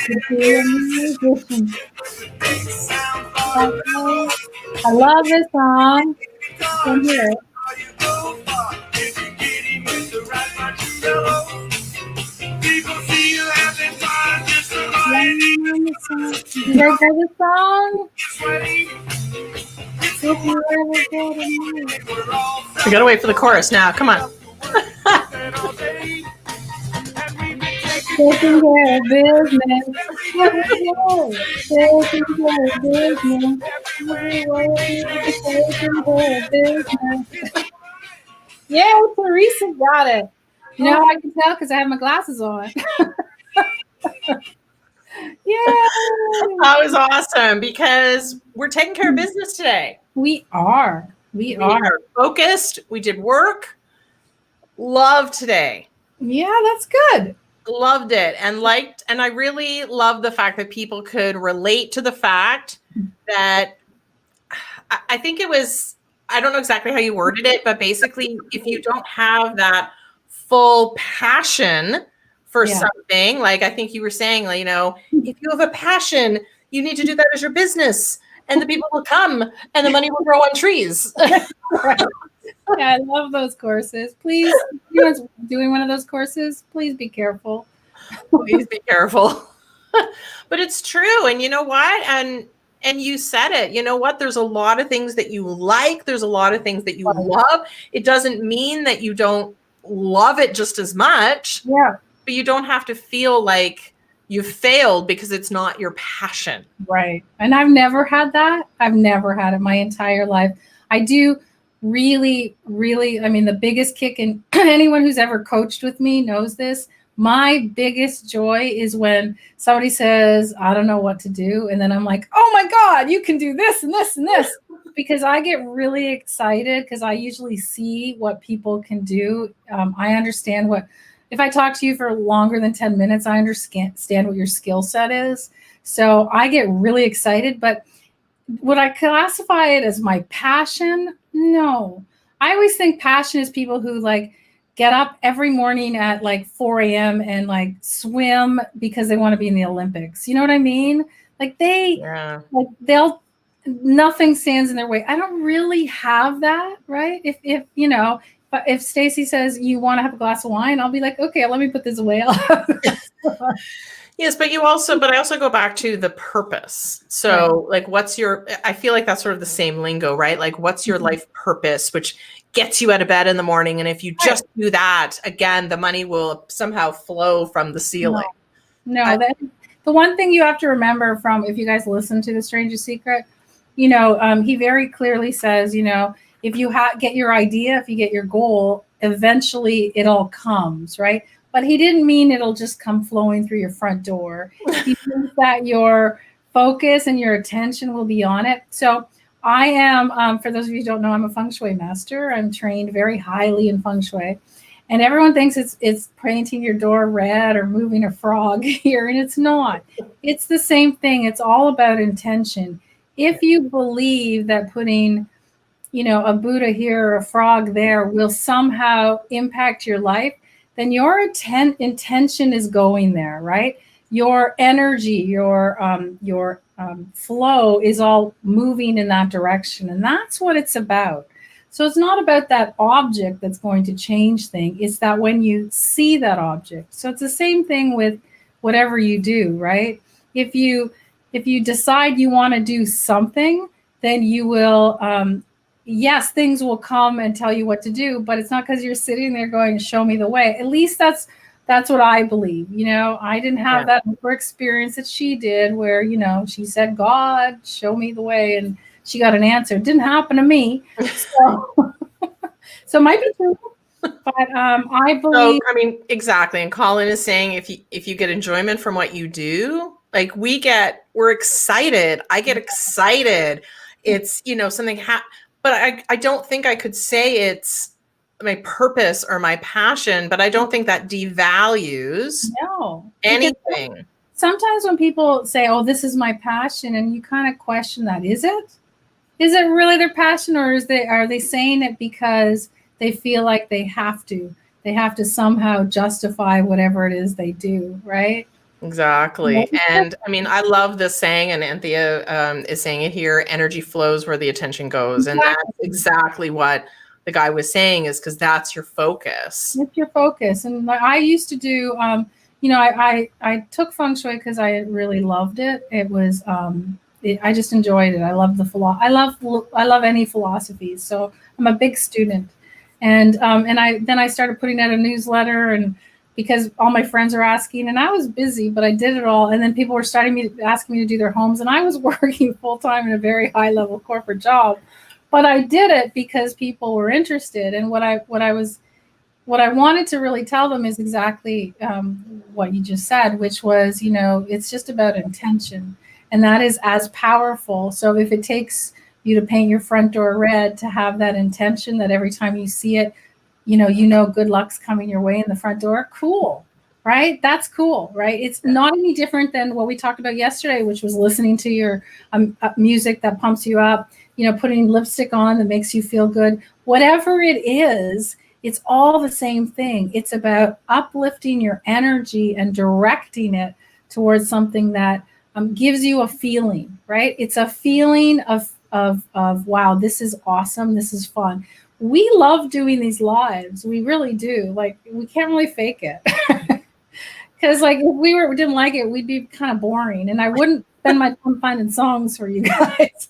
to be a musician. I love this song. You can hear it. You guys know this song? If you ever go to me. We gotta wait for the chorus now. Come on. Taking care of business. Taking care of business. Taking care of business. Yeah, Teresa got it. You know how I can tell because I have my glasses on. Yeah. That was awesome because we're taking care of business today. We are. We are focused. We did work. Loved today. Yeah, that's good. Loved it and liked, and I really love the fact that people could relate to the fact that I think it was, I don't know exactly how you worded it, but basically if you don't have that full passion for something, like I think you were saying, like, you know, if you have a passion, you need to do that as your business and the people will come and the money will grow on trees. Yeah, I love those courses. Please, if anyone's doing one of those courses, please be careful. Please be careful. But it's true. And you know what? And you said it. You know what? There's a lot of things that you like. There's a lot of things that you love. It doesn't mean that you don't love it just as much. Yeah. But you don't have to feel like you failed because it's not your passion. Right. And I've never had that. I've never had it my entire life. I do really, I mean, the biggest kick, and anyone who's ever coached with me knows this. My biggest joy is when somebody says, I don't know what to do. And then I'm like, oh my God, you can do this and this and this. Because I get really excited because I usually see what people can do. I understand if I talk to you for longer than 10 minutes, I understand what your skill set is. So I get really excited. But would I classify it as my passion? No. I always think passion is people who like get up every morning at like 4 a.m. and like swim because they want to be in the Olympics. You know what I mean? Like nothing stands in their way. I don't really have that, right? If Stacy says you want to have a glass of wine, I'll be like, okay, let me put this away. Yes, but I also go back to the purpose. So like, I feel like that's sort of the same lingo, right? Like what's your life purpose, which gets you out of bed in the morning. And if you just do that, again, the money will somehow flow from the ceiling. No, the one thing you have to remember from, if you guys listen to The Stranger's Secret, he very clearly says, if you get your idea, if you get your goal, eventually it all comes, right? But he didn't mean it'll just come flowing through your front door. He means that your focus and your attention will be on it. So I am, for those of you who don't know, I'm a feng shui master. I'm trained very highly in feng shui. And everyone thinks it's painting your door red or moving a frog here, and it's not. It's the same thing. It's all about intention. If you believe that putting, a Buddha here or a frog there will somehow impact your life, then your intention is going there, right? Your energy, your flow is all moving in that direction. And that's what it's about. So it's not about that object that's going to change things. It's that when you see that object. So it's the same thing with whatever you do, right? If you decide you want to do something, then you will, yes, things will come and tell you what to do, but it's not because you're sitting there going, show me the way. At least that's what I believe. I didn't have that experience that she did where, she said, God, show me the way. And she got an answer. It didn't happen to me. So it might be true. But I believe. So, exactly. And Colin is saying if you get enjoyment from what you do, like we're excited. I get excited. It's, something but I don't think I could say it's my purpose or my passion, but I don't think that devalues anything. Sometimes when people say, oh, this is my passion, and you kind of question that, is it really their passion, or are they saying it because they feel like they have to somehow justify whatever it is they do, right? Exactly. And I mean, I love this saying, and Anthea is saying it here, energy flows where the attention goes. And that's Exactly. exactly what the guy was saying, is because that's your focus. It's your focus. And I used to do, I took feng shui because I really loved it. It was, I just enjoyed it. I love I love any philosophies. So I'm a big student, and I started putting out a newsletter, and because all my friends are asking, and I was busy, but I did it all. And then people were asking me to do their homes, and I was working full time in a very high level corporate job, but I did it because people were interested. And what I wanted to really tell them is exactly what you just said, which was, it's just about intention. And that is as powerful. So if it takes you to paint your front door red, to have that intention that every time you see it, good luck's coming your way in the front door, cool, right? That's cool, right? It's not any different than what we talked about yesterday, which was listening to your music that pumps you up, putting lipstick on that makes you feel good. Whatever it is, it's all the same thing. It's about uplifting your energy and directing it towards something that gives you a feeling, right? It's a feeling of wow, this is awesome. This is fun. We love doing these lives. We really do. Like, we can't really fake it. Because if we didn't like it, we'd be kind of boring. And I wouldn't spend my time finding songs for you guys.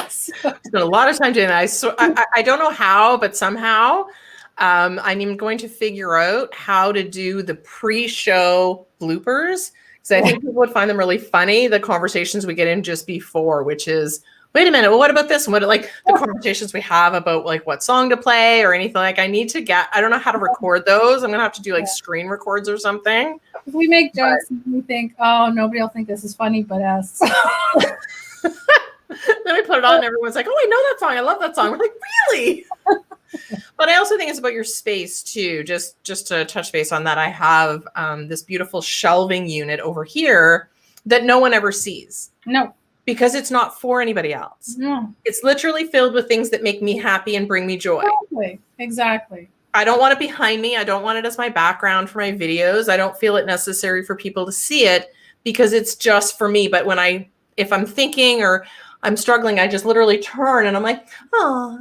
So. Spent a lot of time doing that. I don't know how, but somehow I'm going to figure out how to do the pre-show bloopers, because I think people would find them really funny, the conversations we get in just before, which is, wait a minute, well, what about this? And what, like, the conversations we have about, like, what song to play or anything. Like, I don't know how to record those. I'm going to have to do, like, screen records or something. If we make jokes and we think, oh, nobody will think this is funny but us. Then we put it on and everyone's like, oh, I know that song. I love that song. We're like, really? But I also think it's about your space too. Just to touch base on that, I have this beautiful shelving unit over here that no one ever sees. No. Because it's not for anybody else. No. It's literally filled with things that make me happy and bring me joy. Exactly. I don't want it behind me. I don't want it as my background for my videos. I don't feel it necessary for people to see it, because it's just for me. But if I'm thinking or I'm struggling, I just literally turn and I'm like, oh.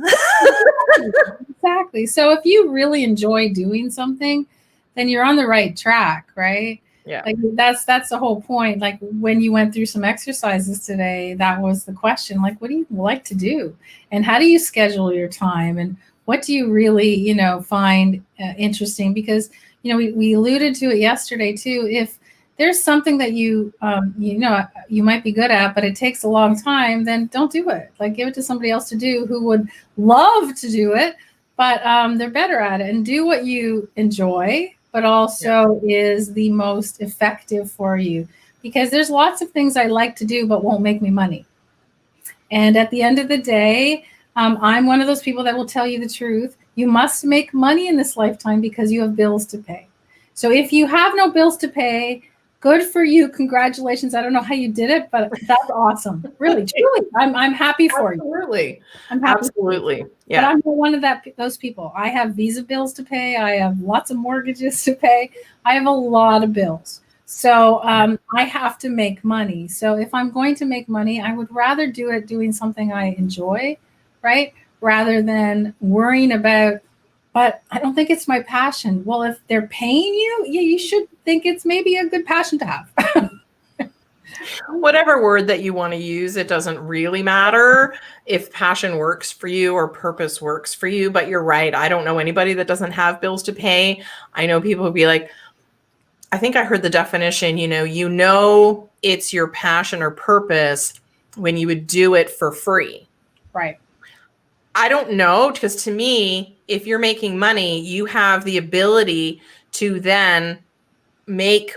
Exactly. So if you really enjoy doing something, then you're on the right track, right? Yeah. Like that's the whole point. Like, when you went through some exercises today, that was the question. Like, what do you like to do? And how do you schedule your time? And what do you really, find interesting? Because, we alluded to it yesterday too. If there's something that you might be good at, but it takes a long time, then don't do it. Like, give it to somebody else to do who would love to do it, but they're better at it. And do what you enjoy, but also is the most effective for you. Because there's lots of things I like to do, but won't make me money. And at the end of the day, I'm one of those people that will tell you the truth. You must make money in this lifetime because you have bills to pay. So if you have no bills to pay, good for you. Congratulations. I don't know how you did it, but that's awesome. Really, truly. I'm happy for you. Absolutely. I'm happy. Absolutely. Yeah. But I'm not one of those people. I have visa bills to pay. I have lots of mortgages to pay. I have a lot of bills. So I have to make money. So if I'm going to make money, I would rather do it doing something I enjoy, right? Rather than worrying about, but I don't think it's my passion. Well, if they're paying you, you should think it's maybe a good passion to have. Whatever word that you want to use, it doesn't really matter if passion works for you or purpose works for you. But you're right. I don't know anybody that doesn't have bills to pay. I know people who be like, I think I heard the definition, it's your passion or purpose when you would do it for free. Right. I don't know, because to me, if you're making money, you have the ability to then make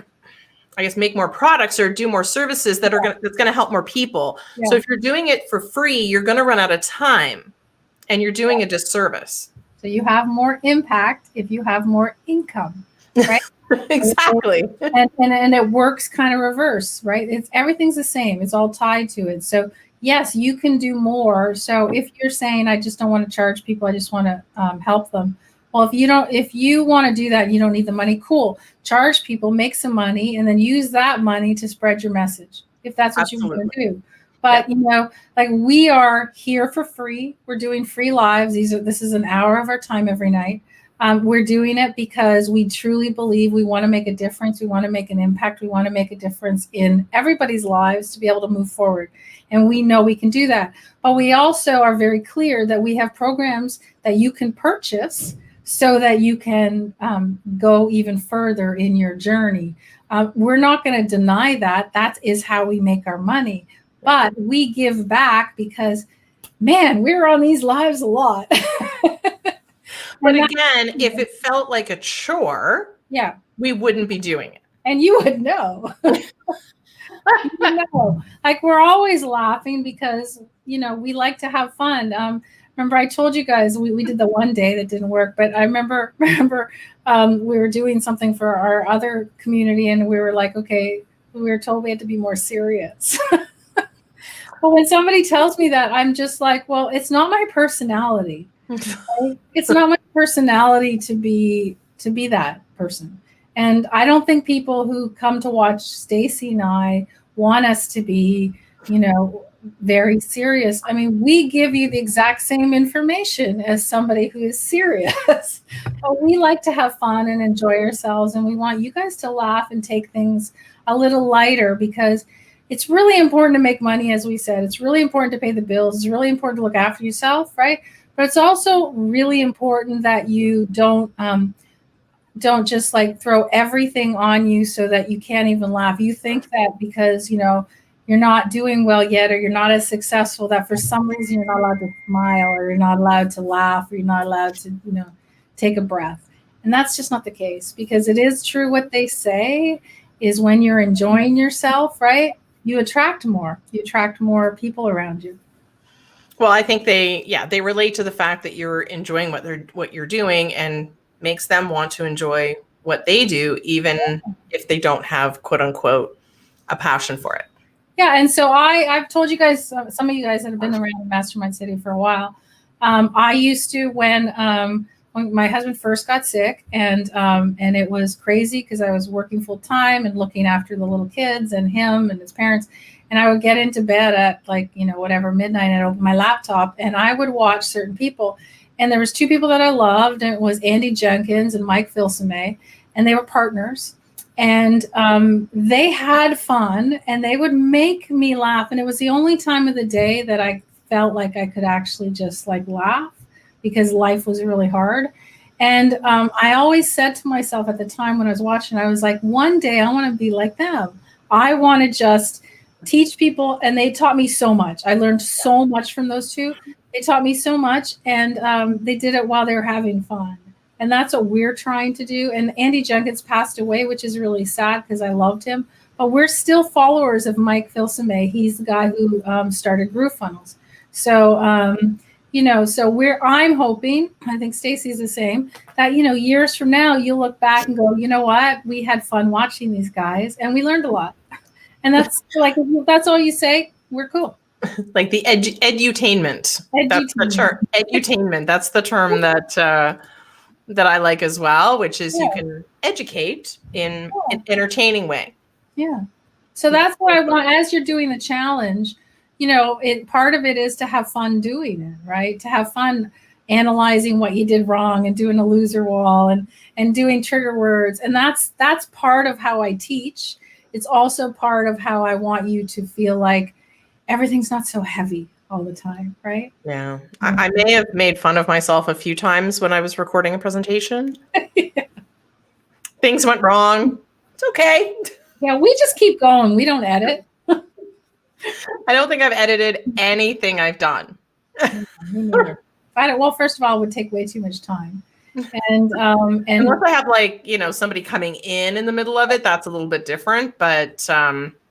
more products or do more services that's going to help more people. Yeah. So if you're doing it for free, you're going to run out of time and you're doing a disservice. So you have more impact if you have more income, right? Exactly. And it works kind of reverse, right? Everything's the same. It's all tied to it. So yes, you can do more. So if you're saying, I just don't want to charge people, I just want to help them. Well, if you want to do that, you don't need the money. Cool. Charge people, make some money, and then use that money to spread your message if that's what you want to do. But like we are here for free. We're doing free lives. This is an hour of our time every night. We're doing it because we truly believe we want to make a difference. We want to make an impact. We want to make a difference in everybody's lives to be able to move forward. And we know we can do that. But we also are very clear that we have programs that you can purchase so that you can go even further in your journey. We're not going to deny that. That is how we make our money. But we give back because, man, we're on these lives a lot. But again, if it felt like a chore, yeah, we wouldn't be doing it. And you would know. Like we're always laughing because, we like to have fun. Remember I told you guys we did the one day that didn't work, but I remember we were doing something for our other community and we were like, okay, we were told we had to be more serious. But when somebody tells me that, I'm just like, well, it's not my personality. Right? It's not my personality to be that person. And I don't think people who come to watch Stacy and I want us to be, very serious. I mean, we give you the exact same information as somebody who is serious. But we like to have fun and enjoy ourselves. And we want you guys to laugh and take things a little lighter because it's really important to make money, as we said. It's really important to pay the bills. It's really important to look after yourself, right? But it's also really important that you don't just like throw everything on you so that you can't even laugh. You think that because, you're not doing well yet or you're not as successful that for some reason you're not allowed to smile or you're not allowed to laugh or you're not allowed to, take a breath. And that's just not the case because it is true what they say is when you're enjoying yourself, right? You attract more people around you. Well, I think they relate to the fact that you're enjoying what you're doing and makes them want to enjoy what they do, even if they don't have quote unquote a passion for it. Yeah. And so I've told you guys, some of you guys that have been around Mastermind City for a while. I used to, when my husband first got sick and it was crazy because I was working full time and looking after the little kids and him and his parents. And I would get into bed at midnight and I'd open my laptop and I would watch certain people. And there was two people that I loved, and it was Andy Jenkins and Mike Filsame, and they were partners. And they had fun and they would make me laugh. And it was the only time of the day that I felt like I could actually just like laugh because life was really hard. And I always said to myself at the time when I was watching, I was like, one day I want to be like them. I want to just teach people. And they taught me so much. I learned so much from those two. They taught me so much. And they did it while they were having fun. And that's what we're trying to do. And Andy Jenkins passed away, which is really sad because I loved him. But we're still followers of Mike Filsame. He's the guy who started Groove Funnels. So, I'm hoping, I think Stacy's the same, that, years from now, you'll look back and go, you know what? We had fun watching these guys and we learned a lot. And that's like, if that's all you say, we're cool. Like the edutainment. That's the term. Edutainment. That's the term that I like as well, which is you can educate in an entertaining way. Yeah. So that's what I want as you're doing the challenge. Part of it is to have fun doing it, right? To have fun analyzing what you did wrong and doing a loser wall and doing trigger words. And that's part of how I teach. It's also part of how I want you to feel like everything's not so heavy all the time, right? Yeah. I may have made fun of myself a few times when I was recording a presentation. Yeah. Things went wrong. It's okay. Yeah, we just keep going. We don't edit. I don't think I've edited anything I've done. Well, first of all, it would take way too much time. And unless I have somebody coming in the middle of it, that's a little bit different. But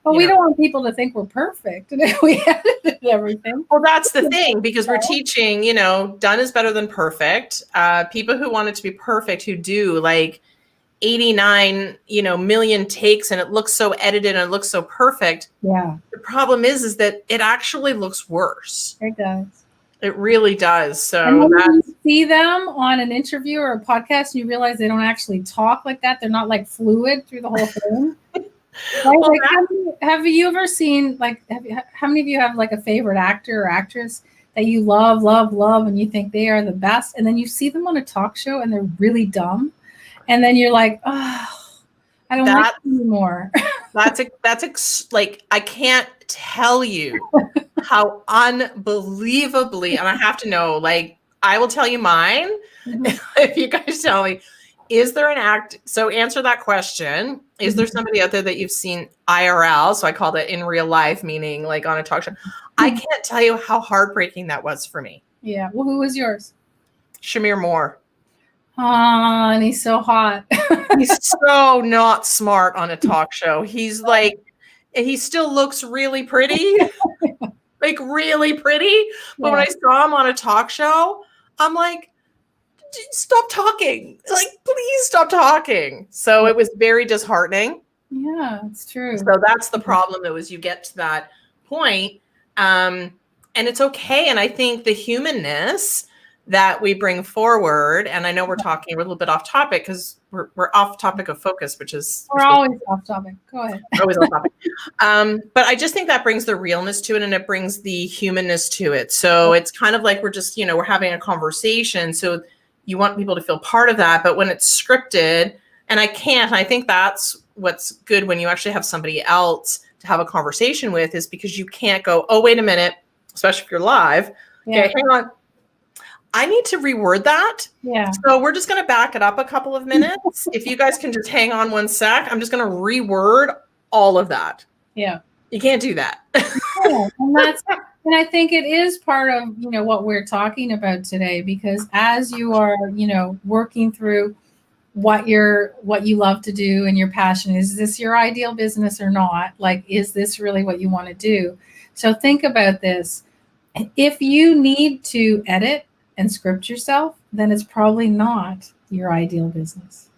we don't want people to think we're perfect and we edited everything. Well, that's the thing, because we're teaching, done is better than perfect. People who want it to be perfect, who do like 89, million takes and it looks so edited and it looks so perfect. Yeah. The problem is that it actually looks worse. It does. It really does. So And then when you see them on an interview or a podcast, and you realize they don't actually talk like that. They're not like fluid through the whole thing. Right? Well, Like, have you ever seen, like, how many of you have like a favorite actor or actress that you love, love, love, and you think they are the best, and then you see them on a talk show and they're really dumb, and then you're like, oh, I don't like them anymore. like, I can't tell you how unbelievably, and I have to know, like, I will tell you mine if you guys tell me, is there an act? So answer that question. Is there somebody out there that you've seen IRL? So I called it in real life, meaning like on a talk show. I can't tell you how heartbreaking that was for me. Yeah. Well, who was yours? Shamir Moore. Oh, and he's so hot. He's so not smart on a talk show. He's like, he still looks really pretty, like really pretty. But when I saw him on a talk show, I'm like, stop talking. Like, please stop talking. So it was very disheartening. Yeah, it's true. So that's the problem, though, is you get to that point. And it's okay. And I think the humanness that we bring forward, and I know we're talking a little bit off topic because we're off topic of focus, which is we're always off topic. Go ahead. Always off topic. But I just think that brings the realness to it, and it brings the humanness to it. So it's kind of like we're just, we're having a conversation. So you want people to feel part of that. But when it's scripted, and I think that's what's good when you actually have somebody else to have a conversation with, is because you can't go, oh, wait a minute, especially if you're live. Okay, hang on. I need to reword that. Yeah. So we're just going to back it up a couple of minutes. If you guys can just hang on one sec, I'm just going to reword all of that. Yeah. You can't do that. Yeah, and I think it is part of, what we're talking about today, because as you are, working through what you love to do and your passion, is this your ideal business or not? Like, is this really what you want to do? So think about this. If you need to edit and script yourself, then it's probably not your ideal business.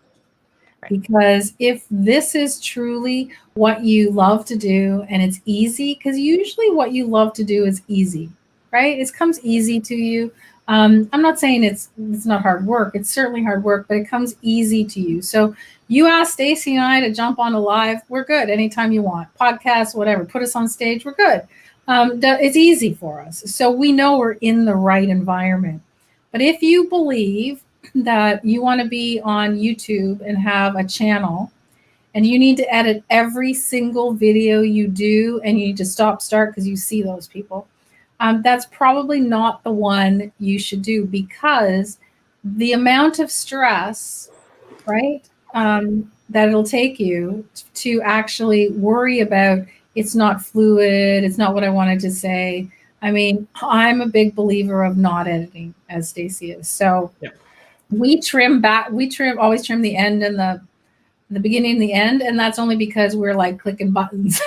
Right. Because if this is truly what you love to do and it's easy, because usually what you love to do is easy, right? It comes easy to you. I'm not saying it's not hard work. It's certainly hard work, but it comes easy to you. So you ask Stacy and I to jump on a live, we're good anytime you want. Podcast, whatever, put us on stage, we're good. It's easy for us. So we know we're in the right environment. But if you believe that you want to be on YouTube and have a channel and you need to edit every single video you do and you need to start because you see those people, that's probably not the one you should do, because the amount of stress, right, that it'll take you to actually worry about it's not fluid, it's not what I wanted to say. I mean, I'm a big believer of not editing, as Stacy is. So we always trim the end and the beginning and the end. And that's only because we're like clicking buttons.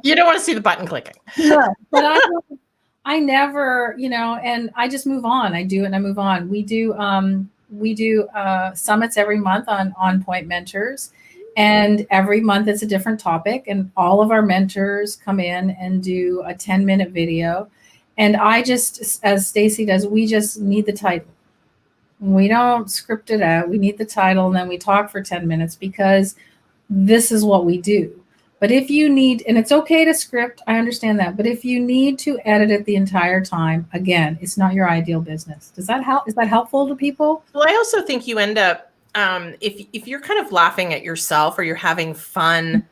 You don't want to see the button clicking. No, but I never, and I just move on. I do it and I move on. We do summits every month on Point Mentors. And every month it's a different topic, and all of our mentors come in and do a 10-minute video. And I just, as Stacy does, we just need the title. We don't script it out. We need the title, and then we talk for 10 minutes because this is what we do. But if you need, and it's okay to script, I understand that. But if you need to edit it the entire time, again, it's not your ideal business. Does that help? Is that helpful to people? Well, I also think you end up, if you're kind of laughing at yourself or you're having fun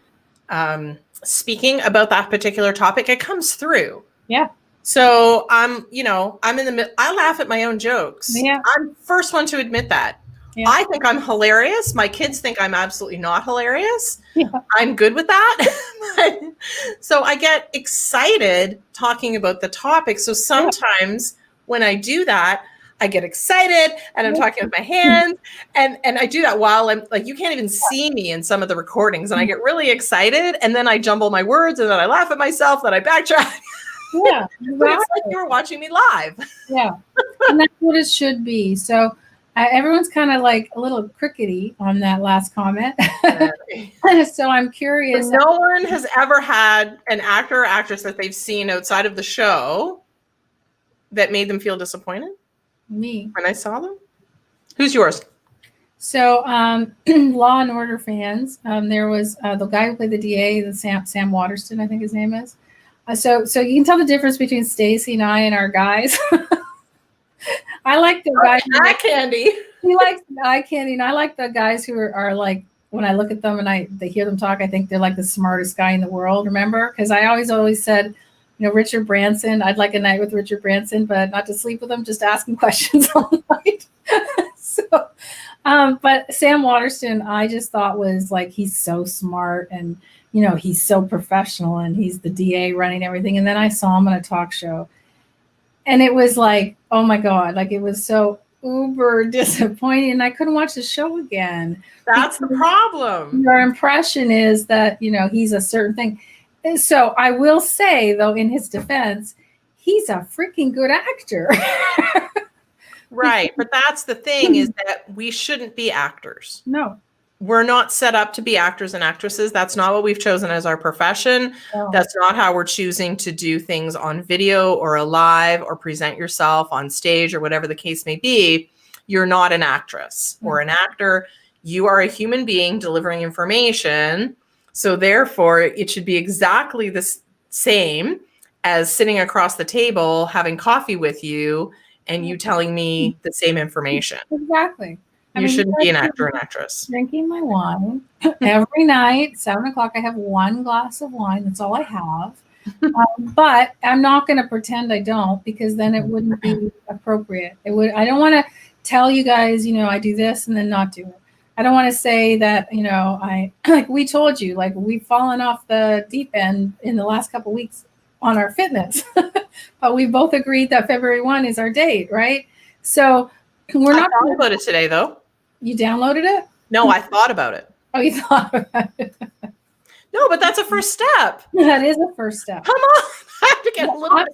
speaking about that particular topic, it comes through. Yeah. So I'm in the middle. I laugh at my own jokes. Yeah. I'm first one to admit that. Yeah. I think I'm hilarious. My kids think I'm absolutely not hilarious. Yeah. I'm good with that. So I get excited talking about the topic. So sometimes when I do that, I get excited and I'm talking with my hands and I do that while I'm like, you can't even see me in some of the recordings, and I get really excited and then I jumble my words and then I laugh at myself, then I backtrack. Yeah. But it's like you were watching me live. Yeah. And that's what it should be. So everyone's kind of like a little crickety on that last comment. So I'm curious. So no one has ever had an actor or actress that they've seen outside of the show that made them feel disappointed Me. when I saw them? Who's yours? So, Law and Order fans. There was the guy who played the DA, the Sam Waterston, I think his name is. So you can tell the difference between Stacy and I and our guys. I like the guys. Eye candy. He likes eye candy, and I like the guys who are like, when I look at them and they hear them talk, I think they're like the smartest guy in the world. Remember? Because I always said, Richard Branson, I'd like a night with Richard Branson, but not to sleep with him, just ask him questions all night. So, but Sam Waterston, I just thought was like, he's so smart and, he's so professional and he's the DA running everything. And then I saw him on a talk show and it was like, oh my God, like it was so uber disappointing and I couldn't watch the show again. That's the problem. Your impression is that, he's a certain thing. And so I will say, though, in his defense, he's a freaking good actor. Right. But that's the thing, is that we shouldn't be actors. No. We're not set up to be actors and actresses. That's not what we've chosen as our profession. No. That's not how we're choosing to do things on video or live or present yourself on stage or whatever the case may be. You're not an actress or an actor. You are a human being delivering information. So therefore, it should be exactly the same as sitting across the table, having coffee with you, and you telling me the same information. Exactly. You shouldn't be an actor and actress. Drinking my wine every night, 7:00, I have one glass of wine. That's all I have. But I'm not going to pretend I don't, because then it wouldn't be appropriate. I don't want to tell you guys, I do this and then not do it. I don't want to say that, like we told you, like we've fallen off the deep end in the last couple of weeks on our fitness, but we both agreed that February 1 is our date, right? So we're not. I thought about it today, though. You downloaded it? No, I thought about it. Oh, you thought about it. No, but that's a first step. That is a first step. Come on. I have to get a little bit.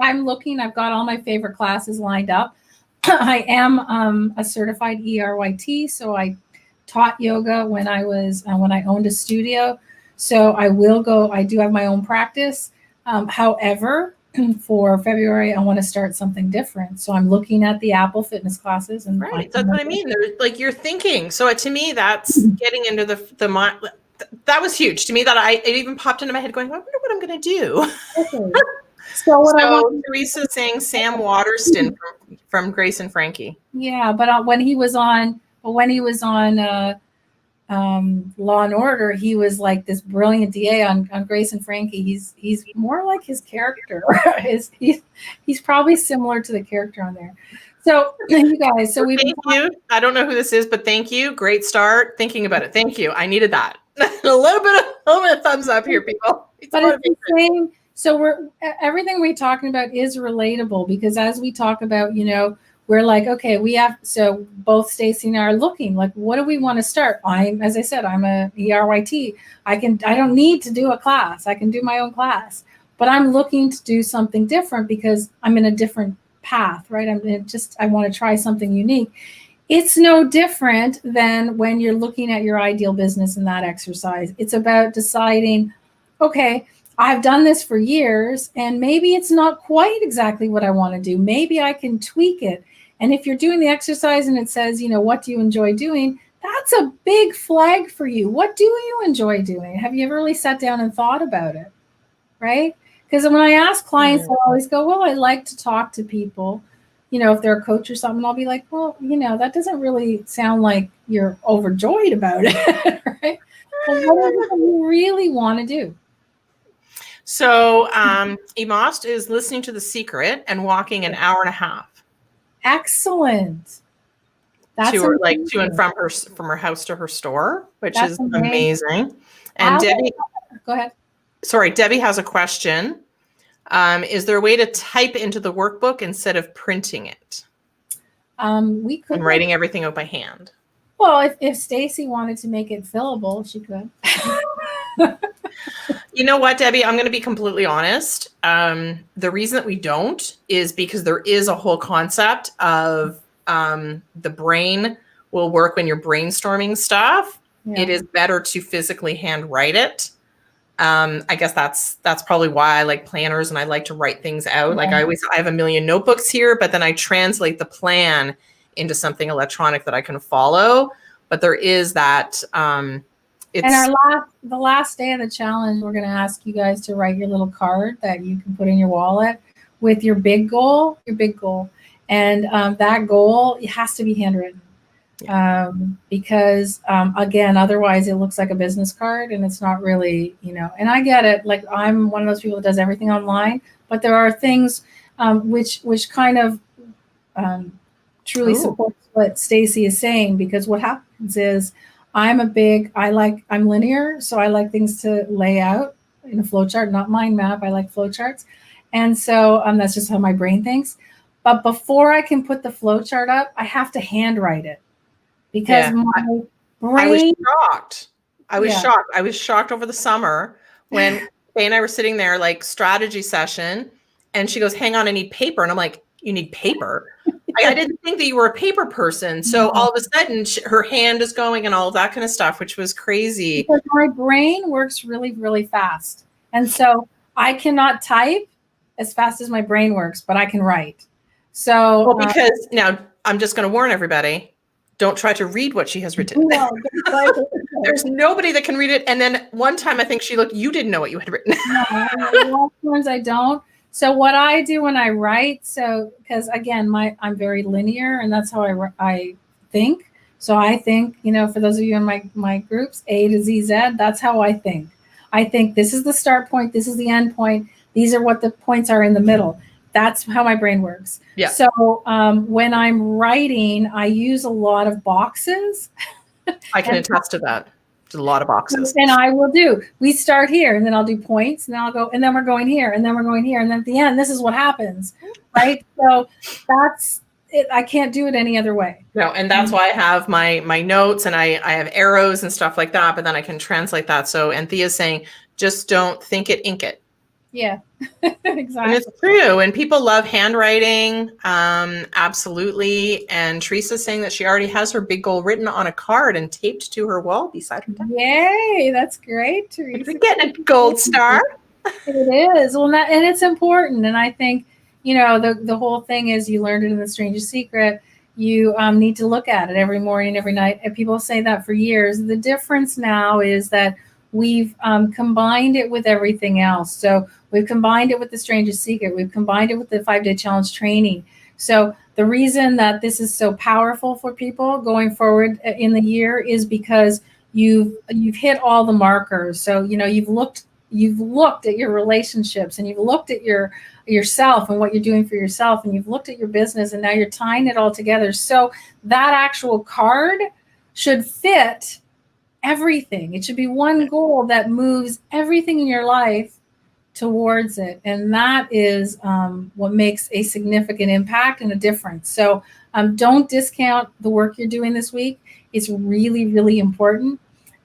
I'm looking, I've got all my favorite classes lined up. I am a certified ERYT, so I taught yoga when I owned a studio. So I do have my own practice. However, for February, I want to start something different. So I'm looking at the Apple fitness classes. And right, that's what I mean. Like you're thinking. So to me, that's getting into the mind. That was huge to me. It even popped into my head going, I wonder what I'm going to do. Okay. So Teresa's saying Sam Waterston from Grace and Frankie. Yeah, but when he was on Law and Order, he was like this brilliant DA on Grace and Frankie. He's more like his character. he's probably similar to the character on there. So you guys, thank you. I don't know who this is, but thank you. Great start thinking about it. Thank you. I needed that. a little bit of thumbs up here, people. But it's the same. So everything we're talking about is relatable, because as we talk about, we're like, okay, so both Stacy and I are looking like, what do we want to start? As I said, I'm a ERYT. I don't need to do a class. I can do my own class, but I'm looking to do something different because I'm in a different path, right? I want to try something unique. It's no different than when you're looking at your ideal business in that exercise. It's about deciding, okay, I've done this for years and maybe it's not quite exactly what I want to do. Maybe I can tweak it. And if you're doing the exercise and it says, what do you enjoy doing? That's a big flag for you. What do you enjoy doing? Have you ever really sat down and thought about it? Right? Because when I ask clients, I always go, well, I like to talk to people. If they're a coach or something, I'll be like, well, that doesn't really sound like you're overjoyed about it, right? Well, what is it that you really want to do? So Emost is listening to The Secret and walking an hour and a half. Excellent. That's to and from her house to her store, which is amazing. And Debbie, go ahead. Sorry, Debbie has a question. Is there a way to type into the workbook instead of printing it? We could. And writing everything out by hand. Well, if Stacy wanted to make it fillable, she could. You know what, Debbie? I'm going to be completely honest. The reason that we don't is because there is a whole concept of the brain will work when you're brainstorming stuff. Yeah. It is better to physically handwrite it. I guess that's probably why I like planners and I like to write things out. Like I have a million notebooks here, but then I translate the plan into something electronic that I can follow. But there is that. And the last day of the challenge, we're going to ask you guys to write your little card that you can put in your wallet with your big goal, and that goal, it has to be handwritten. Because again, otherwise it looks like a business card and it's not really, and I get it. Like I'm one of those people that does everything online, but there are things which kind of truly supports what Stacy is saying, because what happens is I'm linear. So I like things to lay out in a flowchart, not mind map. I like flowcharts. And so that's just how my brain thinks. But before I can put the flowchart up, I have to handwrite it. Because my brain, I was shocked. I was shocked over the summer when Faye and I were sitting there like strategy session, and she goes, "Hang on, I need paper." And I'm like, "You need paper?" I didn't think that you were a paper person. So all of a sudden her hand is going and all of that kind of stuff, which was crazy. Because my brain works really, really fast. And so I cannot type as fast as my brain works, but I can write. So because now I'm just going to warn everybody. Don't try to read what she has written. No, there's nobody that can read it. And then one time I think she looked, you didn't know what you had written. No, sometimes I don't. So what I do when I write, because again, I'm very linear and that's how I think. So I think, for those of you in my groups, A to Z, that's how I think. I think this is the start point. This is the end point. These are what the points are in the middle. That's how my brain works. Yeah. So when I'm writing, I use a lot of boxes. I can attest to that. There's a lot of boxes. And I will do. We start here, and then I'll do points, and then I'll go, and then we're going here, and then we're going here, and then at the end, this is what happens, right? So that's it. I can't do it any other way. No, and that's why I have my notes, and I have arrows and stuff like that. But then I can translate that. So, and Thea's saying, just don't think it, ink it. Yeah, exactly. And it's true. And people love handwriting. Absolutely. And Teresa's saying that she already has her big goal written on a card and taped to her wall beside her desk. Yay, that's great, Teresa. You're getting a gold star. It is. Well, and it's important. And I think, the whole thing is you learned it in The Strangest Secret. You need to look at it every morning, every night. And people say that for years. The difference now is that we've combined it with everything else. So we've combined it with The Strangest Secret. We've combined it with the 5-day challenge training. So the reason that this is so powerful for people going forward in the year is because you've hit all the markers. So, you've looked at your relationships, and you've looked at yourself and what you're doing for yourself, and you've looked at your business, and now you're tying it all together. So that actual card should fit everything. It should be one goal that moves everything in your life towards it. And that is what makes a significant impact and a difference. So don't discount the work you're doing this week. It's really, really important.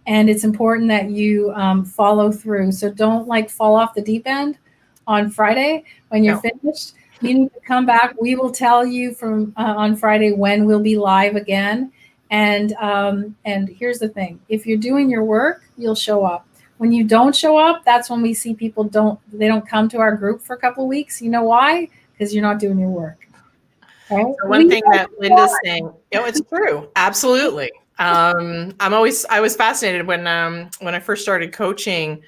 And it's important that you follow through. So don't fall off the deep end on Friday when you're finished. You need to come back. We will tell you from on Friday when we'll be live again. And here's the thing. If you're doing your work, you'll show up. When you don't show up, that's when we see people don't come to our group for a couple of weeks. You know why? Because you're not doing your work. Okay? So one thing that Linda's saying, it's true. Absolutely. I was fascinated when I first started coaching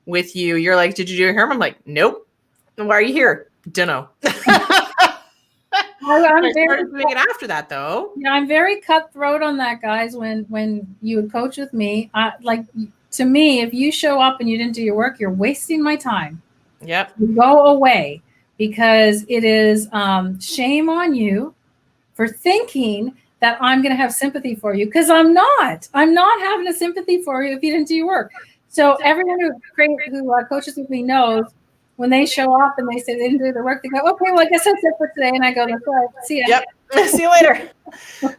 with you. You're like, did you do your hair? I'm like, nope. Why are you here? Dunno. I started doing it after that, though. Yeah, I'm very cutthroat on that, guys. When you would coach with me, to me, if you show up and you didn't do your work, you're wasting my time. Yep. Go away, because it is shame on you for thinking that I'm going to have sympathy for you, because I'm not. I'm not having a sympathy for you if you didn't do your work. So everyone who coaches with me knows. When they show up and they say they didn't do their work, they go, okay, well, I guess that's it for today. And I go, that's all right. See ya. Yep. See you later.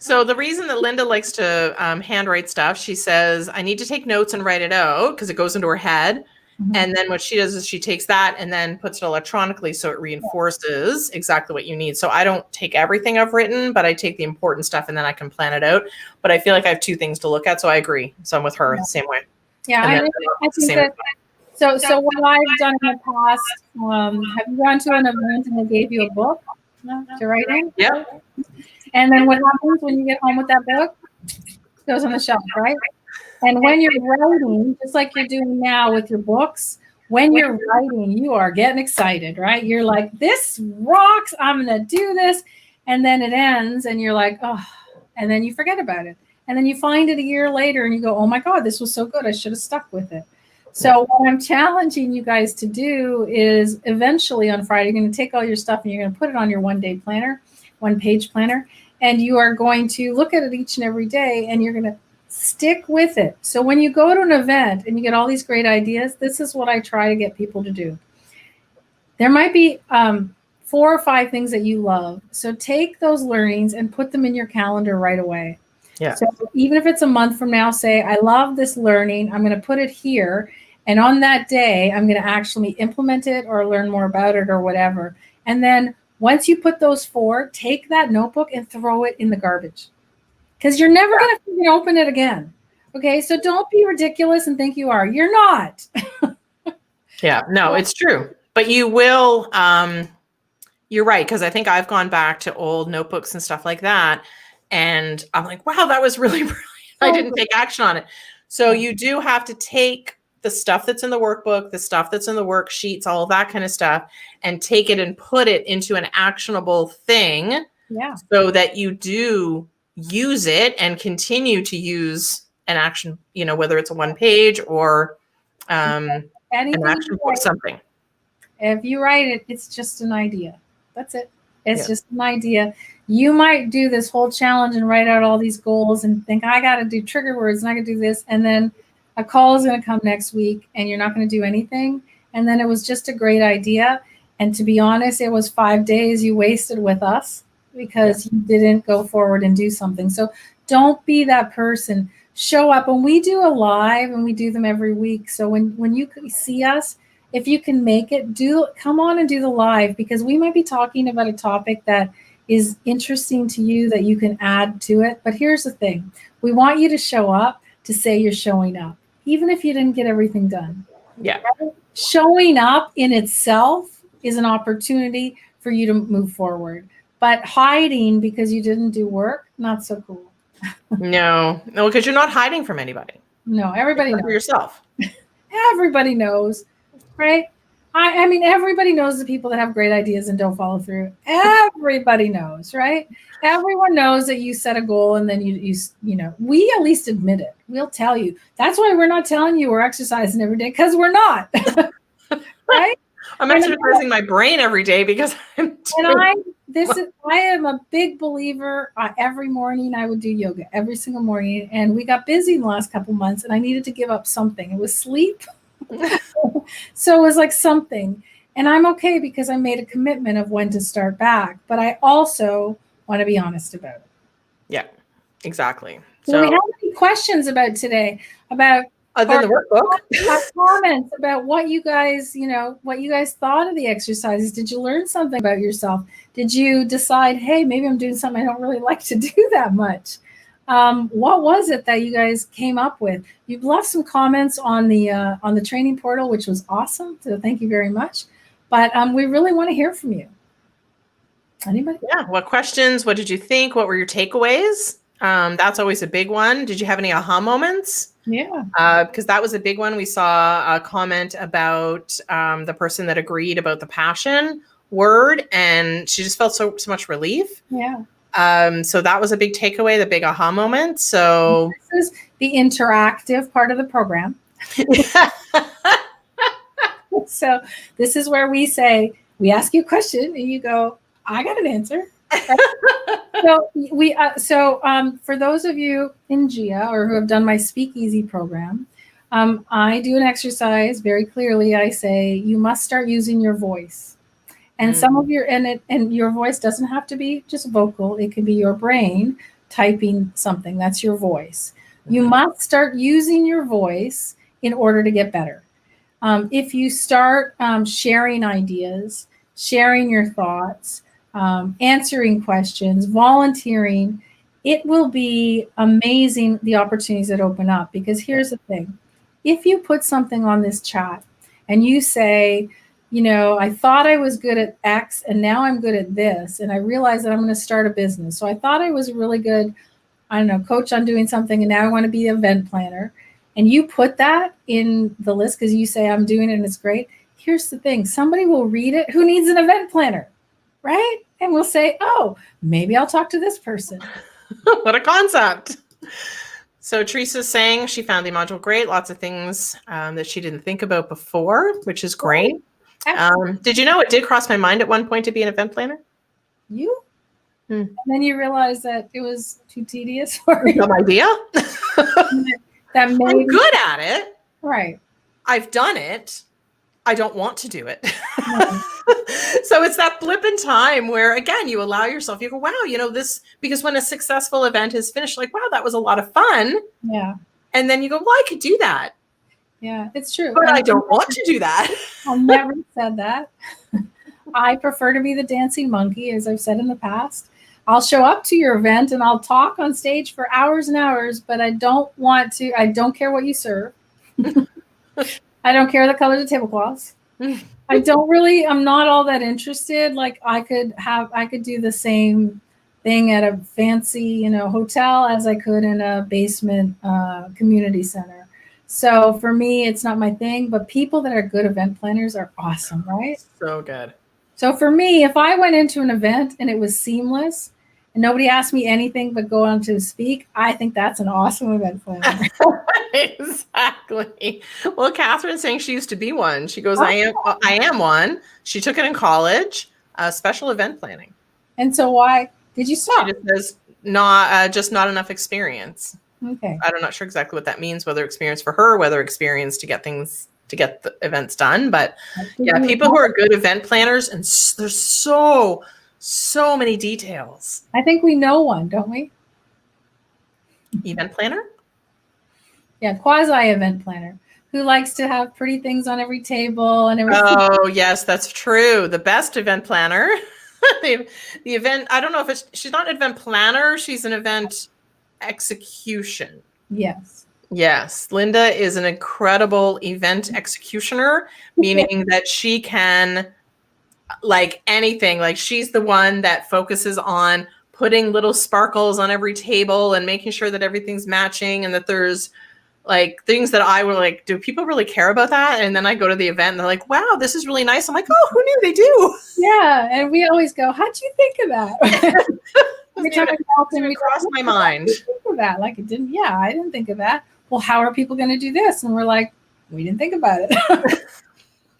So the reason that Linda likes to handwrite stuff, she says, I need to take notes and write it out because it goes into her head. Mm-hmm. And then what she does is she takes that and then puts it electronically so it reinforces exactly what you need. So I don't take everything I've written, but I take the important stuff and then I can plan it out. But I feel like I have two things to look at. So I agree. So I'm with her the same way. Yeah, I think that So what I've done in the past, have you gone to an event and they gave you a book to write in? Yeah. And then what happens when you get home with that book? It goes on the shelf, right? And when you're writing, just like you're doing now with your books, when you're writing, you are getting excited, right? You're like, this rocks. I'm going to do this. And then it ends and you're like, oh, and then you forget about it. And then you find it a year later and you go, oh my God, this was so good. I should have stuck with it. So what I'm challenging you guys to do is eventually on Friday, you're going to take all your stuff and you're going to put it on your 1-day planner, 1-page planner. And you are going to look at it each and every day and you're going to stick with it. So when you go to an event and you get all these great ideas, this is what I try to get people to do. There might be 4 or 5 things that you love. So take those learnings and put them in your calendar right away. Yeah. So even if it's a month from now, say, I love this learning. I'm going to put it here. And on that day, I'm going to actually implement it or learn more about it or whatever. And then once you put those 4, take that notebook and throw it in the garbage. Because you're never going to open it again. Okay, so don't be ridiculous and think you are. You're not. Yeah, no, it's true. But you will, you're right, because I think I've gone back to old notebooks and stuff like that. And I'm like, wow, that was really brilliant. I didn't take action on it. So you do have to take the stuff that's in the workbook, the stuff that's in the worksheets, all of that kind of stuff, and take it and put it into an actionable thing so that you do use it and continue to use an action, whether it's a 1-page or an action or something. If you write it, it's just an idea. That's it. It's just an idea. You might do this whole challenge and write out all these goals and think, I got to do trigger words and I got to do this. And then a call is going to come next week and you're not going to do anything. And then it was just a great idea. And to be honest, it was 5 days you wasted with us because you didn't go forward and do something. So don't be that person. Show up. When we do a live, and we do them every week. So when you see us, if you can make it, come on and do the live, because we might be talking about a topic that is interesting to you that you can add to it. But here's the thing. We want you to show up to say you're showing up, even if you didn't get everything done. Yeah. Right? Showing up in itself is an opportunity for you to move forward. But hiding because you didn't do work, not so cool. No, because you're not hiding from anybody. No, everybody knows. For yourself. Everybody knows, right? I mean, everybody knows the people that have great ideas and don't follow through. Everybody knows, right? Everyone knows that you set a goal and then you we at least admit it. We'll tell you. That's why we're not telling you we're exercising every day, because we're not, right? I'm exercising my brain every day because I'm I am a big believer. Every morning I would do yoga every single morning, and we got busy in the last couple months and I needed to give up something. It was sleep. So it was like something, and I'm okay because I made a commitment of when to start back, but I also want to be honest about it. Yeah, exactly. So we have any questions about today, about other than the workbook? Comments about what you guys thought of the exercises. Did you learn something about yourself? Did you decide, hey, maybe I'm doing something I don't really like to do that much? What was it that you guys came up with? You've left some comments on the training portal, which was awesome. So thank you very much. But we really want to hear from you. Anybody? Yeah. What questions? What did you think? What were your takeaways? That's always a big one. Did you have any aha moments? Yeah. Because that was a big one. We saw a comment about the person that agreed about the passion word, and she just felt so much relief. Yeah. So that was a big takeaway, the big aha moment. So this is the interactive part of the program. So this is where we ask you a question and you go, I got an answer. Right? So for those of you in GIA or who have done my Speakeasy program, I do an exercise very clearly. I say, you must start using your voice. And some of and your voice doesn't have to be just vocal. It can be your brain typing something. That's your voice. You must start using your voice in order to get better. If you start sharing ideas, sharing your thoughts, answering questions, volunteering, it will be amazing, the opportunities that open up. Because here's the thing. If you put something on this chat and you say, you know, I thought I was good at X and now I'm good at this. And I realized that I'm going to start a business. So I thought I was a really good, I don't know, coach on doing something. And now I want to be an event planner. And you put that in the list because you say, I'm doing it and it's great. Here's the thing. Somebody will read it who needs an event planner, right? And we'll say, oh, maybe I'll talk to this person. What a concept. So Teresa's saying she found the module great. Lots of things that she didn't think about before, which is great. Did you know it did cross my mind at one point to be an event planner? You? And then you realize that it was too tedious for you. No idea. That maybe, I'm good at it. Right. I've done it. I don't want to do it. So it's that blip in time where, again, you allow yourself, you go, wow, you know, this, because when a successful event is finished, like, wow, that was a lot of fun. Yeah. And then you go, well, I could do that. Yeah, it's true. But I don't want to do that. I never said that. I prefer to be the dancing monkey, as I've said in the past. I'll show up to your event and I'll talk on stage for hours and hours, but I don't care what you serve. I don't care the colors of tablecloths. I'm not all that interested. Like I could do the same thing at a fancy, you know, hotel as I could in a basement community center. So for me, it's not my thing, but people that are good event planners are awesome, right? So good. So for me, if I went into an event and it was seamless and nobody asked me anything but go on to speak, I think that's an awesome event planner. Exactly. Well, Catherine's saying she used to be one. She goes, I am one. She took it in college, special event planning. And so why did you stop? She just says not enough experience. Okay. I'm not sure exactly what that means, whether experience for her, whether experience to get the events done. But yeah, people who are good event planners, and there's so many details. I think we know one, don't we? Event planner? Yeah, quasi event planner who likes to have pretty things on every table and everything. Oh, yes, that's true. The best event planner. the event, I don't know if she's not an event planner, she's an event execution. Yes. Yes. Linda is an incredible event executioner, meaning that she can, like anything, like she's the one that focuses on putting little sparkles on every table and making sure that everything's matching and that there's like things that I were like, do people really care about that? And then I go to the event and they're like, wow, this is really nice. I'm like, oh, who knew they do? Yeah. And we always go, how'd you think of that? Every time I walk in, we crossed my mind. Think of that. Like it didn't. Yeah, I didn't think of that. Well, how are people going to do this? And we're like, we didn't think about it.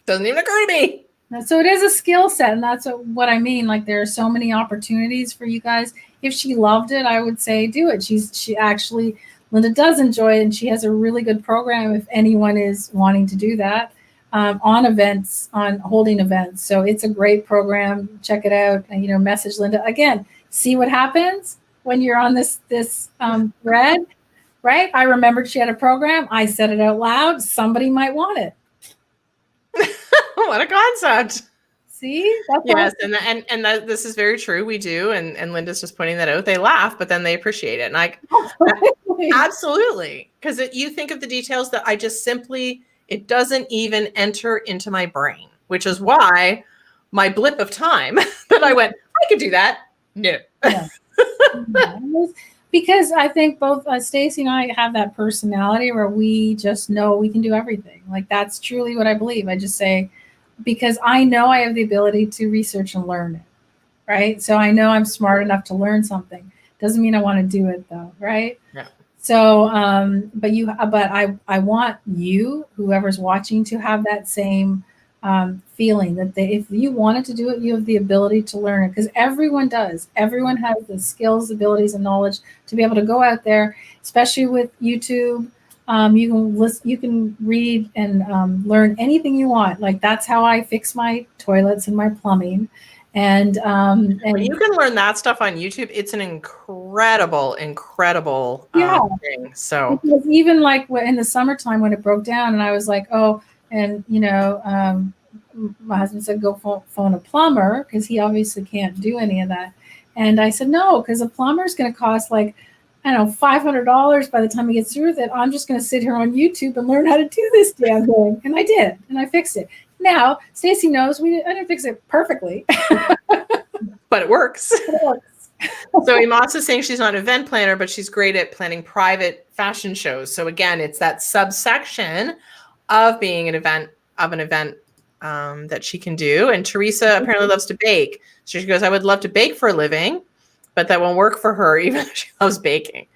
Doesn't even occur to me. So it is a skill set, and that's what I mean. Like there are so many opportunities for you guys. If she loved it, I would say do it. She actually, Linda does enjoy it, and she has a really good program if anyone is wanting to do that on events, on holding events. So it's a great program. Check it out, and message Linda again. See what happens when you're on this thread, right? I remembered she had a program. I said it out loud. Somebody might want it. What a concept. See? That's yes, awesome. and this is very true. We do, and Linda's just pointing that out. They laugh, but then they appreciate it. And absolutely. Because you think of the details that I just simply, it doesn't even enter into my brain, which is why my blip of time that I went, I could do that. No. Yeah. Because I think both Stacey and I have that personality where we just know we can do everything. Like that's truly what I believe. I just say, because I know I have the ability to research and learn it, right? So I know I'm smart enough to learn something. Doesn't mean I want to do it though, right? Yeah. So, but I want you, whoever's watching, to have that same feeling that if you wanted to do it, you have the ability to learn it, because everyone does. Everyone has the skills, abilities, and knowledge to be able to go out there, especially with YouTube. You can read and learn anything you want. Like that's how I fix my toilets and my plumbing. And you can learn that stuff on YouTube. It's an incredible thing. So because even like in the summertime when it broke down, and I was like, oh, and my husband said, go phone a plumber, because he obviously can't do any of that. And I said, no, because a plumber is going to cost like I don't know, $500 by the time he gets through with it. I'm just going to sit here on YouTube and learn how to do this damn thing. And I did, and I fixed it. Now, Stacy knows I didn't fix it perfectly. But it works. But it works. So Imas is saying she's not an event planner, but she's great at planning private fashion shows. So again, it's that subsection of being an event that she can do. And Teresa apparently loves to bake. So she goes, I would love to bake for a living, but that won't work for her, even if she loves baking.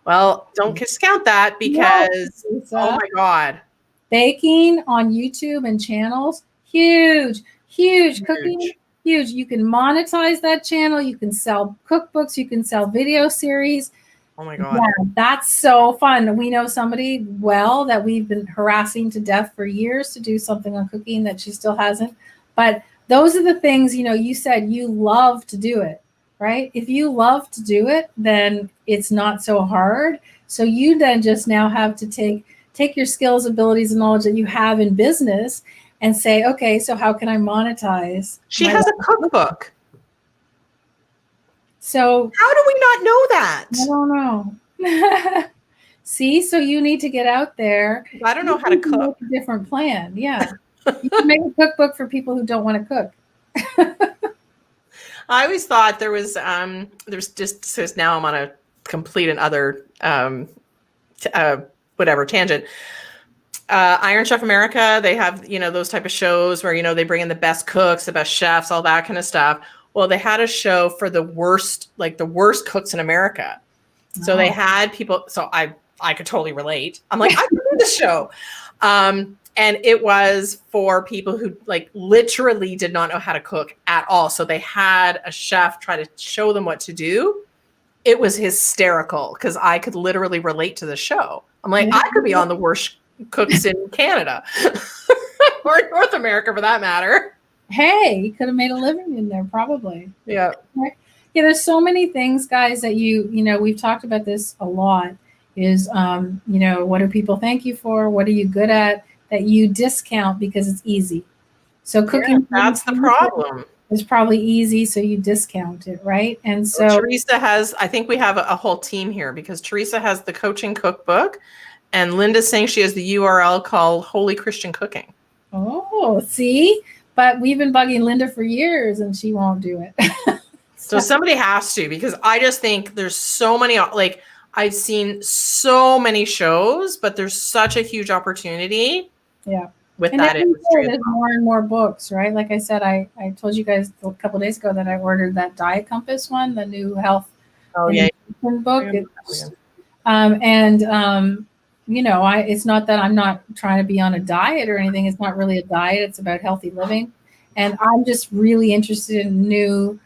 Well, don't discount that because, oh my God. Baking on YouTube and channels, huge. Cooking, huge. You can monetize that channel. You can sell cookbooks. You can sell video series. Oh my God. Yeah, that's so fun. We know somebody that we've been harassing to death for years to do something on cooking that she still hasn't. But those are the things, you said you love to do it, right? If you love to do it, then it's not so hard. So you then just now have to take your skills, abilities, and knowledge that you have in business and say, okay, so how can I monetize? She has a cookbook. So how do we not know that? I don't know. See, so you need to get out there. I don't know how to cook. Make a different plan. Yeah. You can make a cookbook for people who don't want to cook. I always thought there's just, so now I'm on a complete and other, tangent. Iron Chef America, they have, those type of shows where, they bring in the best cooks, the best chefs, all that kind of stuff. Well, they had a show for the worst cooks in America. So they had people, so I could totally relate. I'm like, I can do this show. And it was for people who literally did not know how to cook at all. So they had a chef try to show them what to do. It was hysterical because I could literally relate to the show. I'm like, I could be on the worst cooks in Canada or North America for that matter. Hey, you could have made a living in there probably. Yeah. Yeah, there's so many things, guys, that we've talked about this a lot is, what do people thank you for? What are you good at that you discount because it's easy? So cooking, that's the problem. It's probably easy, so you discount it, right? And so Teresa I think we have a whole team here because Teresa has the coaching cookbook and Linda's saying she has the URL called Holy Christian Cooking. Oh, see? But we've been bugging Linda for years and she won't do it. So somebody has to, because I just think there's so many, I've seen so many shows, but there's such a huge opportunity. Yeah. With that industry. There's more and more books, right? Like I said, I told you guys a couple of days ago that I ordered that Diet Compass one, the new health book. It's not that I'm not trying to be on a diet or anything. It's not really a diet. It's about healthy living. And I'm just really interested in new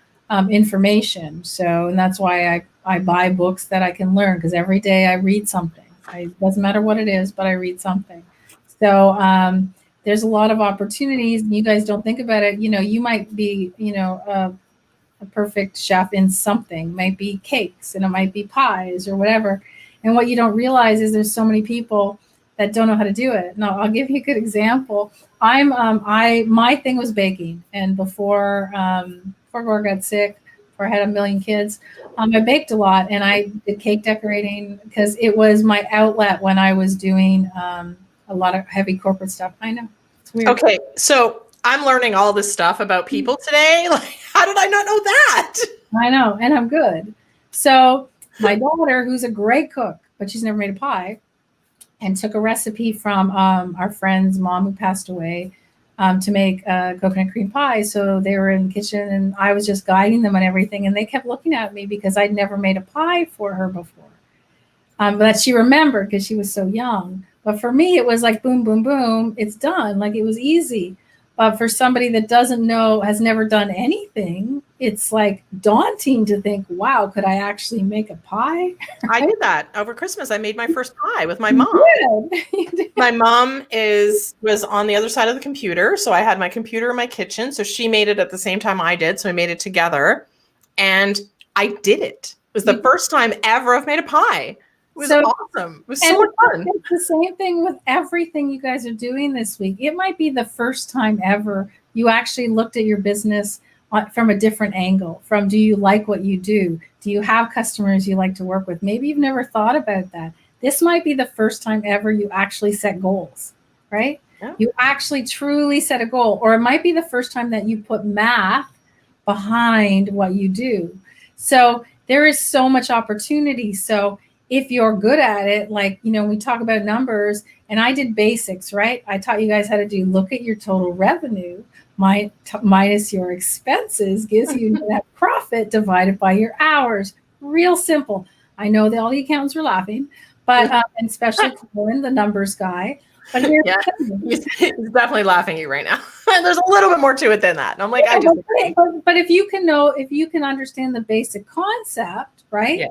information. So, and that's why I buy books that I can learn because every day I read something. It doesn't matter what it is, but I read something. So there's a lot of opportunities and you guys don't think about it. You might be, a perfect chef in something. It might be cakes and it might be pies or whatever. And what you don't realize is there's so many people that don't know how to do it. Now, I'll give you a good example. My thing was baking. And before Gore got sick, before I had a million kids, I baked a lot and I did cake decorating because it was my outlet when I was doing a lot of heavy corporate stuff. I know. It's weird. Okay. So I'm learning all this stuff about people today. How did I not know that? I know. And I'm good. So my daughter, who's a great cook, but she's never made a pie, and took a recipe from our friend's mom who passed away to make coconut cream pie. So they were in the kitchen and I was just guiding them on everything. And they kept looking at me because I'd never made a pie for her before. But she remembered because she was so young. But for me, it was like, boom, boom, boom. It's done. Like it was easy. But for somebody that doesn't know, has never done anything, it's like daunting to think, wow, could I actually make a pie? I did that over Christmas. I made my first pie with my mom. My mom was on the other side of the computer. So I had my computer in my kitchen. So she made it at the same time I did. So we made it together. And I did it. It was the first time ever I've made a pie. It was awesome. It was so much fun. It's the same thing with everything you guys are doing this week. It might be the first time ever you actually looked at your business from a different angle, from do you like what you do? Do you have customers you like to work with? Maybe you've never thought about that. This might be the first time ever you actually set goals, right? Yeah. You actually truly set a goal, or it might be the first time that you put math behind what you do. So there is so much opportunity. So if you're good at it, like, we talk about numbers, and I did basics, right? I taught you guys how to do look at your total revenue minus your expenses gives you net profit divided by your hours. Real simple. I know that all the accountants were laughing, but and especially Colin, the numbers guy. But here's he's definitely laughing at you right now. There's a little bit more to it than that. And I'm like, but if you can understand the basic concept, right? Yeah.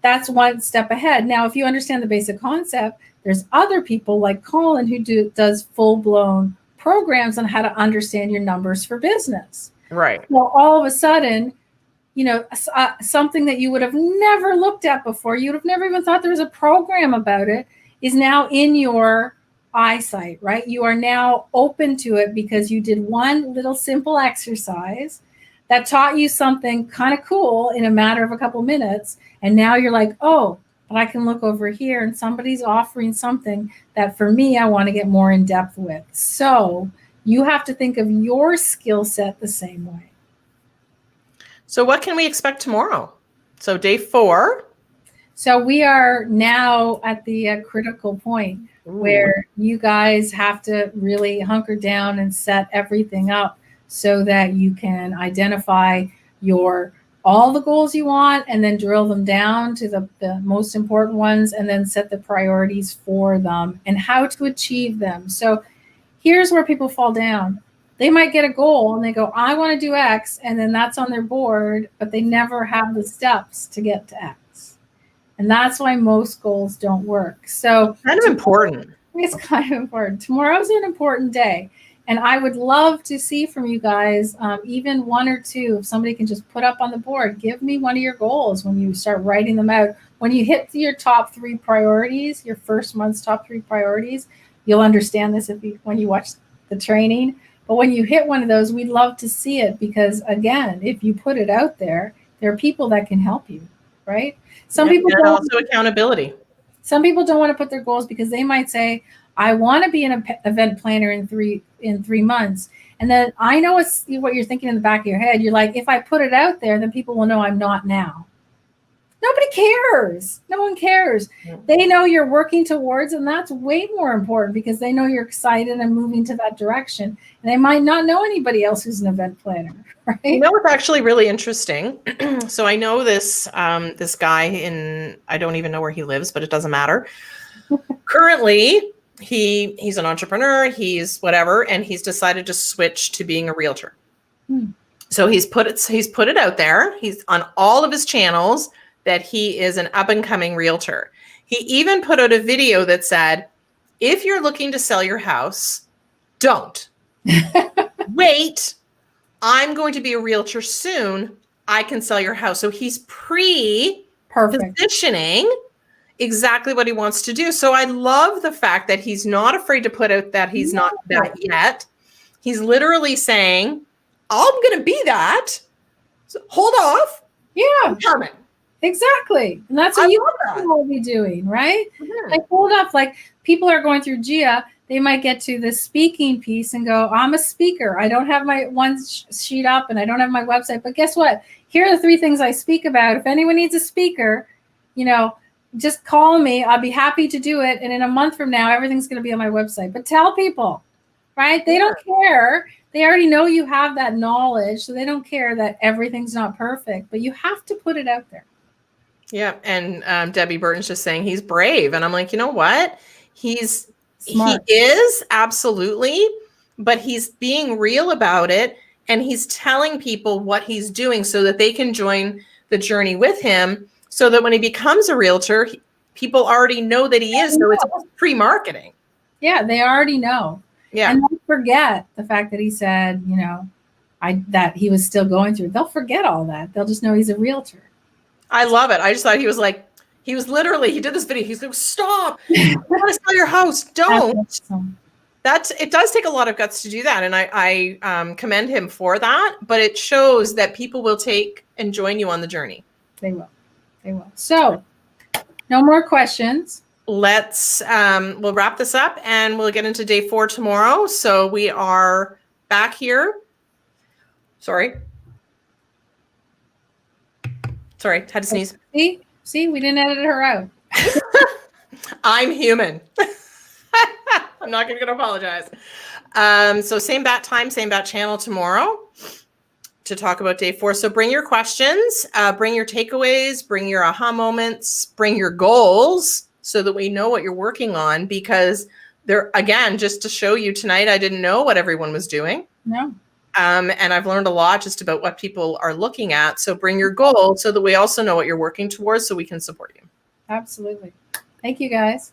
That's one step ahead. Now, if you understand the basic concept, there's other people like Colin who does full-blown programs on how to understand your numbers for business. Right. Well, all of a sudden, something that you would have never looked at before, you would have never even thought there was a program about it, is now in your eyesight, right? You are now open to it because you did one little simple exercise that taught you something kind of cool in a matter of a couple minutes. And now you're like, oh, but I can look over here and somebody's offering something that for me, I want to get more in depth with. So you have to think of your skill set the same way. So what can we expect tomorrow? So day 4. So we are now at the critical point where you guys have to really hunker down and set everything up so that you can identify all the goals you want and then drill them down to the most important ones and then set the priorities for them and how to achieve them. So here's where people fall down. They might get a goal and they go, I want to do X, and then that's on their board, but they never have the steps to get to X. And that's why most goals don't work. So kind of important. It's kind of important. Tomorrow's an important day. And I would love to see from you guys, even 1 or 2, if somebody can just put up on the board, give me one of your goals when you start writing them out. When you hit your top 3 priorities, your first month's top 3 priorities, you'll understand this when you watch the training. But when you hit one of those, we'd love to see it because, again, if you put it out there, there are people that can help you, right? Some people and also accountability. Some people don't want to put their goals because they might say, I want to be an event planner in 3 months. And then I know it's what you're thinking in the back of your head. You're like, if I put it out there, then people will know I'm not now. Nobody cares. No one cares. They know you're working towards, and that's way more important because they know you're excited and moving to that direction. And they might not know anybody else who's an event planner, right? It's actually really interesting. So I know this guy I don't even know where he lives, but it doesn't matter. Currently, he's an entrepreneur, he's whatever, and he's decided to switch to being a realtor. So he's put it out there. He's on all of his channels that he is an up-and-coming realtor. He even put out a video that said, if you're looking to sell your house, don't. Wait, I'm going to be a realtor soon. I can sell your house. So he's positioning exactly what he wants to do. So I love the fact that he's not afraid to put out that he's not that yet. He's literally saying, I'm going to be that. So hold off. Yeah. I'm coming. Exactly. And that's what you will be doing, right? Mm-hmm. Like, hold up. Like, people are going through GIA. They might get to the speaking piece and go, I'm a speaker. I don't have my one sheet up and I don't have my website. But guess what? Here are the 3 things I speak about. If anyone needs a speaker, just call me. I'll be happy to do it. And in a month from now, everything's going to be on my website. But tell people, right? They don't care. They already know you have that knowledge. So they don't care that everything's not perfect. But you have to put it out there. Yeah. And Debbie Burton's just saying he's brave. And I'm like, you know what? He's smart. He is, absolutely. But he's being real about it. And he's telling people what he's doing so that they can join the journey with him. So that when he becomes a realtor, people already know that he is. So it's all pre-marketing. Yeah, they already know. Yeah. And don't forget the fact that he said, that he was still going through. They'll forget all that. They'll just know he's a realtor. I love it. I just thought he did this video. He's like, stop. You want to sell your house. Don't. it does take a lot of guts to do that. And I commend him for that, but it shows that people will take and join you on the journey. They will. They will. So no more questions. Let's, we'll wrap this up and we'll get into day 4 tomorrow. So we are back here. Sorry, had to sneeze. See, we didn't edit her out. I'm human. I'm not going to apologize. So same bat time, same bat channel tomorrow to talk about day 4. So bring your questions, bring your takeaways, bring your aha moments, bring your goals so that we know what you're working on, because there, again, just to show you tonight, I didn't know what everyone was doing. No. And I've learned a lot just about what people are looking at. So bring your goal so that we also know what you're working towards so we can support you. Absolutely. Thank you, guys.